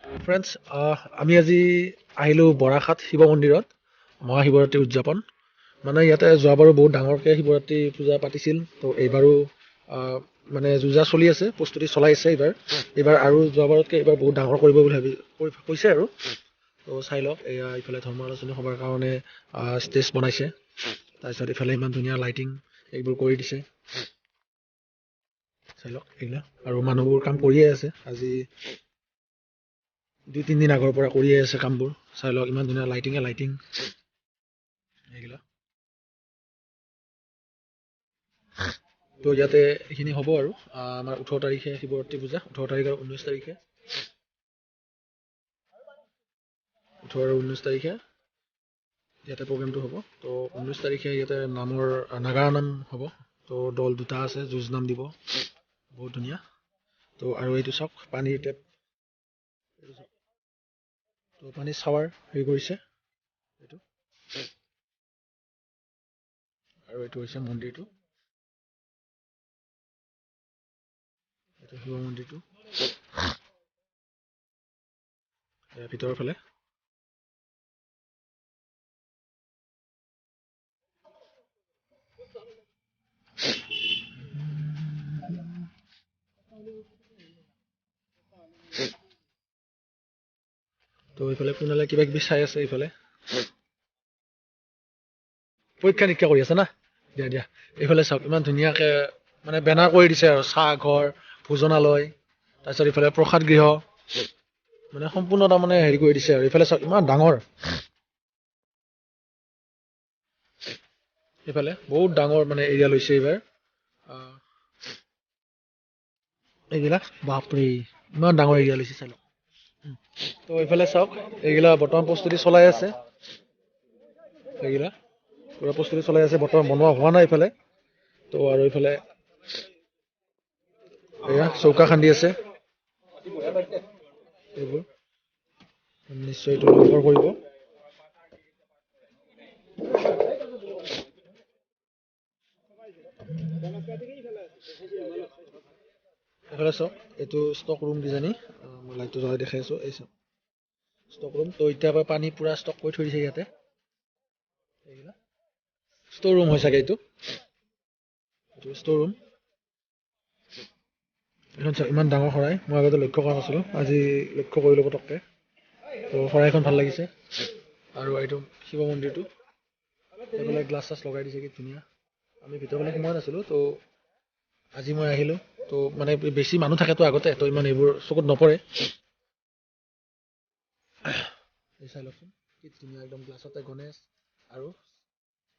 Friends, আমি আজি আহিলোঁ বৰাঘাট শিৱ মন্দিৰত মহাশিৱৰাত্ৰি উদযাপন। মানে ইয়াতে যোৱাবাৰো বহুত ডাঙৰকৈ শিৱৰাত্ৰি পূজা পাতিছিল, তো এইবাৰো আহ, মানে যো-জা চলি আছে, প্ৰস্তুতি চলাই আছে এইবাৰ আৰু যোৱাবাৰতকৈ এইবাৰ বহুত ডাঙৰ কৰিব বুলি কৈছে আৰু। তো চাই লওক, এয়া ইফালে ধৰ্ম আলোচনী সভাৰ কাৰণে ষ্টেজ বনাইছে, তাৰপিছত ইফালে ইমান ধুনীয়া লাইটিং এইবোৰ কৰি দিছে, চাই লওক এইবিলাক। আৰু মানুহবোৰ কাম কৰিয়ে আছে, আজি 2-3 দিন আগৰ পৰা কৰিয়ে আছে কামবোৰ, চাই লওক ইমান ধুনীয়া লাইটিং এইবিলাক। তো ইয়াতে এইখিনি হ'ব আৰু আমাৰ 18 তাৰিখে শিৱৰাত্ৰি পূজা, 18 তাৰিখ আৰু 19 তাৰিখে, 18 আৰু 19 তাৰিখে ইয়াতে প্ৰগ্ৰেমটো হ'ব। তো 19 তাৰিখে ইয়াতে নামৰ নাগাৰা নাম হ'ব। তো দল দুটা আছে, যুঁজ নাম দিব, বহুত ধুনীয়া। তো আৰু এইটো চাওক পানীৰ টেপ, তো পানী চাৱাৰ হেৰি কৰিছে এইটো। আৰু এইটো হৈছে মন্দিৰটো, এইটো শিৱ মন্দিৰটো ভিতৰৰ ফালে। তো এইফালে কোনালে কিবা কিবি চাই আছে, এইফালে পৰীক্ষা নিৰীক্ষা কৰি আছে না। দিয়া এইফালে চাওক ইমান ধুনীয়াকে মানে বেনাৰ কৰি দিছে আৰু চাহ ঘৰ, ভোজনালয়, তাৰপিছত ইফালে প্ৰসাদ গৃহ, মানে সম্পূৰ্ণ তাৰমানে হেৰি কৰি দিছে আৰু। এইফালে চাওক ইমান ডাঙৰ, এইফালে বহুত ডাঙৰ মানে এৰিয়া লৈছে এইবাৰ। এইবিলাক বাপৰে ইমান ডাঙৰ এৰিয়া লৈছে, চাই লওক। তো এইফালে চাওক, এইগিলা বৰ্তমান প্ৰস্তুতি চলাই আছে, এইগিলা পুৰা প্ৰস্তুতি চলাই আছে, বৰ্তমান বনোৱা হোৱা নাই এইফালে। তো আৰু এইফালে এয়া চৌকা খান্দি আছে, এইবোৰ নিশ্চয় এইটো লংকৰ কৰিব। এইফালে চাওক, এইটো ষ্টক ৰুম কিজানি, মই লাইটটো জ্বলাই দেখাই আছো, এই চাওক ষ্টক ৰুম। তো এতিয়া পৰা পানী পুৰা ষ্টক কৰি থৈ দিছে ইয়াতে, এইবিলাক ষ্ট'ৰ ৰুম হয় চাগে এইটো ষ্ট'ৰ ৰুম। এইখন চাওক ইমান ডাঙৰ শৰাই, মই আগতে লক্ষ্য কৰা নাছিলোঁ, আজি লক্ষ্য কৰিলোঁ পটককৈ। তো শৰাইখন ভাল লাগিছে। আৰু এইটো শিৱ মন্দিৰটো, এইফালে গ্লাছ চাছ লগাই দিছে, কি ধুনীয়া। আমি ভিতৰৰ ফালে সোমোৱা নাছিলোঁ, তো আজি মই আহিলোঁ। তো মানে বেছি মানুহ থাকেতো আগতে, তো ইমান এইবোৰ চকুত নপৰে। এই চাই লওকচোন কি ধুনীয়া, একদম গ্লাছতে গণেশ আৰু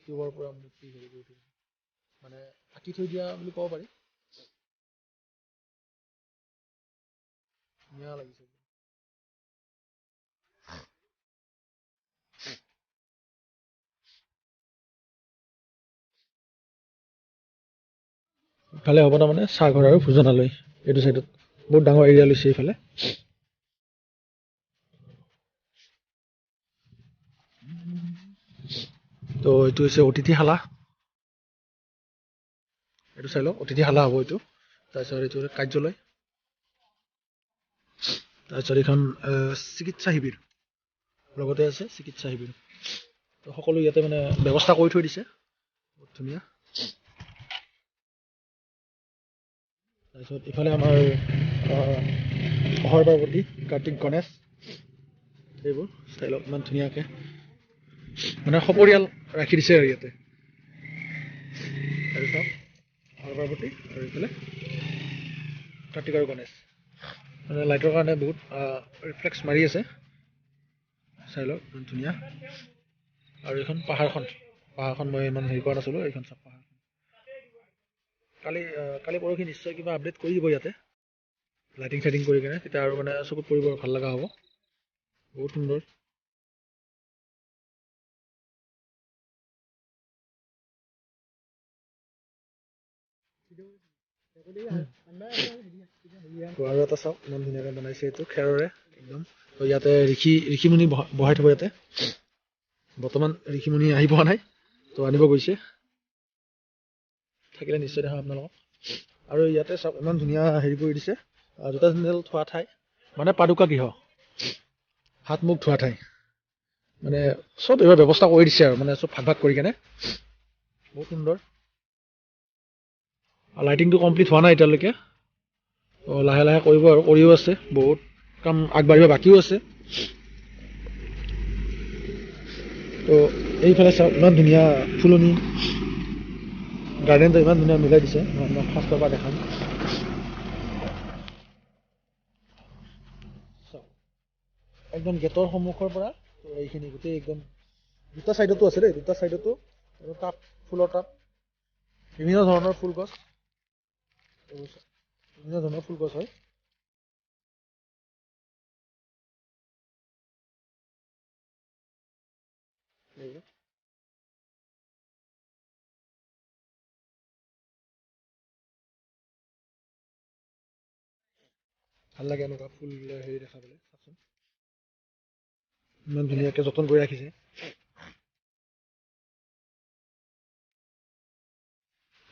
শিৱৰ পৰা মূৰ্তি হেৰি কৰি থৈ দিছে, মানে আঁকি থৈ দিয়া বুলি ক'ব পাৰি, ধুনীয়া লাগিছে। ইফালে হ'ব তাৰমানে চাহঘৰ আৰু ভোজনালয়, এইটো চাইডত বহুত ডাঙৰ এৰিয়া লৈছে এইফালে। তো এইটো হৈছে অতিথিশালা, এইটো চাই লওক, অতিথিশালা হ'ব এইটো। তাৰপিছত এইটো কাৰ্যালয়, তাৰপিছত এইখন চিকিৎসা শিবিৰ লগতে আছে, চিকিৎসা শিবিৰ। তো সকলো ইয়াতে মানে ব্যৱস্থা কৰি থৈ দিছে, বহুত ধুনীয়া। তাৰপিছত ইফালে আমাৰ অহৰ পাৰ্বতী, কাৰ্তিক গণেশ, এইবোৰ চাই লওক ইমান ধুনীয়াকৈ মানে সপৰিয়াল ৰাখি দিছে আৰু ইয়াতে। আৰু চাওক অহৰ পাৰ্বতী, আৰু এইফালে কাৰ্তিক আৰু গণেশ, মানে লাইটৰ কাৰণে বহুত ৰিফ্লেক্স মাৰি আছে, চাই লওক ইমান ধুনীয়া। আৰু এইখন পাহাৰখন মই ইমান হেৰি কৰা নাছিলোঁ, এইখন চাওক পাহাৰখন। কালি পৰহি নিশ্চয় কিবা আপডেট কৰি দিব ইয়াতে, লাইটিং চাইটিং কৰি কিনে, তেতিয়া আৰু মানে চকুত পৰিব, ভাল লগা হ'ব, বহুত সুন্দৰ। আৰু এটা চাওক ইমান ধুনীয়াকৈ বনাইছে, এইটো খেৰৰে একদম। তো ইয়াতে ঋষিমুনি বহাই থ'ব ইয়াতে। বৰ্তমান ঋষিমুনি আহি পোৱা নাই, তো আনিব গৈছে, থাকিলে নিশ্চয় দেখাম আপোনালোকক। আৰু ইয়াতে চাওক ইমান ধুনীয়া হেৰি কৰি দিছে, জোতা চেণ্ডেল থোৱা ঠাই, মানে পাদুকা গৃহ, হাত মুখ ধোৱা ঠাই মানে চব এইবাৰ ব্যৱস্থা কৰি দিছে আৰু মানে চব ভাগ ভাগ কৰি কেনে বহুত সুন্দৰ। লাইটিংটো কমপ্লিট হোৱা নাই এতিয়ালৈকে, লাহে লাহে কৰিব আৰু কৰিও আছে, বহুত কাম আগবাঢ়িব বাকীও আছে। তো এইফালে চাওক ইমান ধুনীয়া ফুলনি গাৰ্ডেনটো ইমান ধুনীয়া মিলাই দিছে, মই আপোনাক ফাৰ্ষ্টৰ পৰা দেখাম। চাওক একদম গেটৰ সন্মুখৰ পৰা এইখিনি গোটেই একদম দুটা চাইডতো আছে দেই, দুটা চাইডতো টাব, ফুলৰ টাব, বিভিন্ন ধৰণৰ ফুল গছ, বিভিন্ন ধৰণৰ ফুল গছ হয়। ভাল লাগে এনেকুৱা ফুল হেৰি দেখা পালে, চাওকচোন ইমান ধুনীয়াকৈ যতন কৰি ৰাখিছে।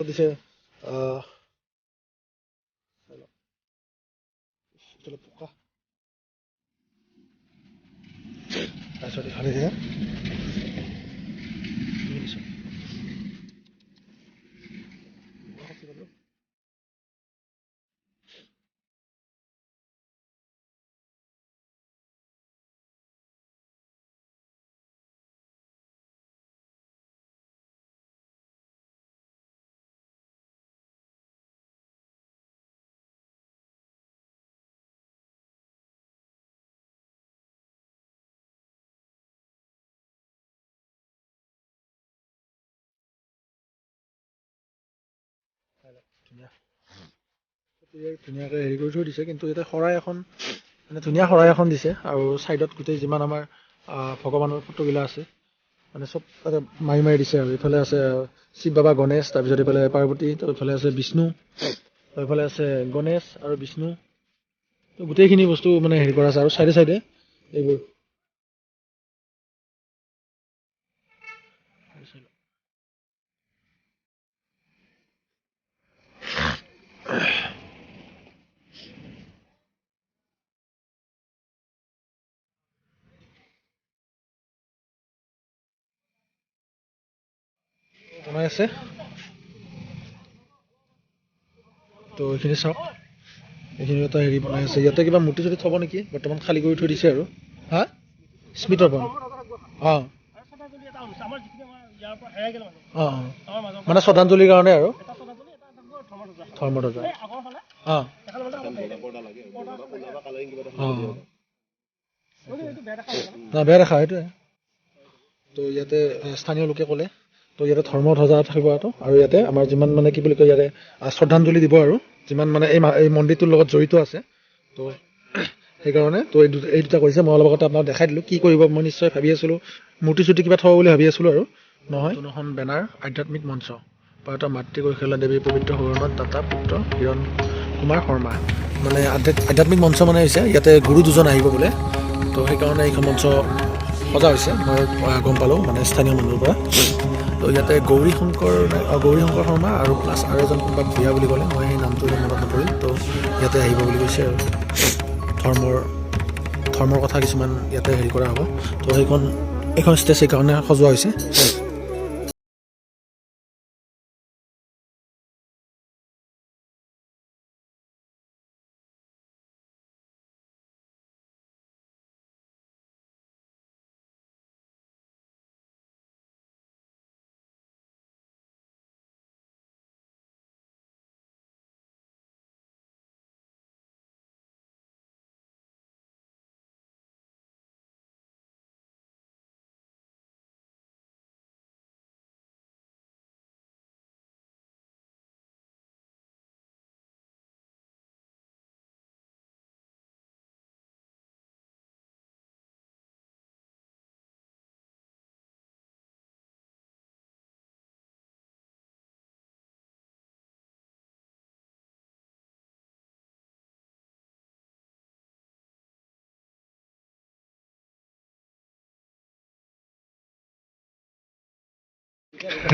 দিছে পকা তাৰপিছত ইফালে দিছে ধুনীয়া, ধুনীয়াকৈ হেৰি কৰি থৈ দিছে। কিন্তু ইয়াতে শৰাই এখন মানে ধুনীয়া শৰাই এখন দিছে, আৰু ছাইডত গোটেই যিমান আমাৰ ভগৱানৰ ফটোগিলা আছে মানে চব তাতে মাৰি মাৰি দিছে। আৰু এইফালে আছে শিৱ বাবা, গণেশ, তাৰপিছত এইফালে পাৰ্বতী, তো এইফালে আছে বিষ্ণু, তো এইফালে আছে গণেশ আৰু বিষ্ণু, তো গোটেইখিনি বস্তু মানে হেৰি কৰা আছে। আৰু চাইডে চাইডে এইবোৰ বনাই আছে। তো এইখিনি চাওক, এইখিনি এটা হেৰি বনাই আছে। ইয়াতে কিবা মূৰ্তি চূৰ্তি থ'ব নেকি, বৰ্তমান খালী কৰি থৈ দিছে আৰু। হা, স্মৃতৰ বন, অঁ অঁ মানে শ্ৰদ্ধাঞ্জলিৰ কাৰণে আৰু ধৰ্মধ্বজা। অঁ অঁ বেয়া দেখা সেইটোৱে। তো ইয়াতে স্থানীয় লোকে ক'লে, তো ইয়াতে ধৰ্মধ্বজা থাকিব আৰু ইয়াতে আমাৰ যিমান মানে কি বুলি কয় ইয়াতে শ্ৰদ্ধাঞ্জলি দিব আৰু যিমান মানে এই মন্দিৰটোৰ লগত জড়িত আছে। তো সেইকাৰণে তো এই দুটা কৰিছে। মই অলপ আগতে আপোনাক দেখাই দিলোঁ কি কৰিব। মই নিশ্চয় ভাবি আছিলোঁ মূৰ্তি চূৰ্তি কিবা থ'ব বুলি ভাবি আছিলোঁ আৰু নহয়। এখন বেনাৰ আধ্যাত্মিক মঞ্চ পাৰ্বতী মাতৃ কৈশল্যা দেৱী পবিত্ৰ শৰণত দাতা পুত্ৰ হিৰণ কুমাৰ শৰ্মা, মানে আধ্যাত্মিক মঞ্চ মানে হৈছে ইয়াতে গুৰু দুজন আহিব বোলে। তো সেইকাৰণে এইখন মঞ্চ সজা হৈছে, মই গম পালোঁ মানে স্থানীয় মানুহৰ পৰা। তো ইয়াতে গৌৰী শংকৰ শৰ্মা আৰু প্লাছ আৰু এজন কোনোবা ভূঞা বুলি ক'লে, মই সেই নামটো মনত নপৰিল। তো ইয়াতে আহিব বুলি কৈছে আৰু ধৰ্মৰ কথা কিছুমান ইয়াতে হেৰি কৰা হ'ব। তো এইখন ষ্টেজ সেইকাৰণে সজোৱা হৈছে।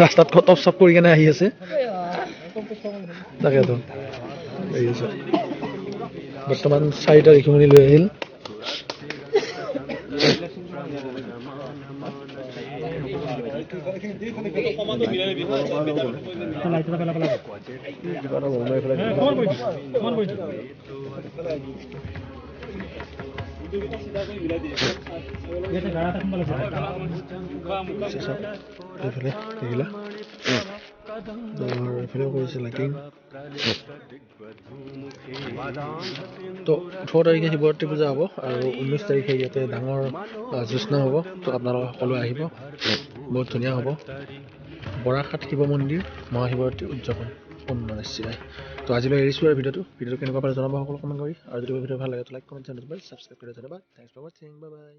ৰাস্তাত টপ চপ কৰি কেনে আহি আছে, তাকেতো বৰ্তমান 4 তাৰিখমানি লৈ আহিল। এইফালে দেখিলা এইফালেও কৰিছে লাইটিং। তো 18 তাৰিখে শিৱৰাত্ৰি পূজা হ'ব আৰু 19 তাৰিখে ইয়াতে ডাঙৰ জ্যোৎস্না হ'ব। তো আপোনালোক সকলোৱে আহিব, বহুত ধুনীয়া হ'ব। বৰাঘাট শিৱ মন্দিৰ মহাশিৱৰাত্ৰি উদযাপন নিশ্চিত। তো আজিলৈ এৰিছোঁ আৰু ভিডিঅ'টো কেনেকুৱা পালে জনাব সকলো কমেণ্ট কৰি। আৰু যদি ভিডিঅ' ভাল লাগে তো লাইক কমেণ্ট ছাবস্ক্ৰাইব কৰি ধন্যবাদ। থেংকছ ফৰ ৱাচিং, বাই বাই।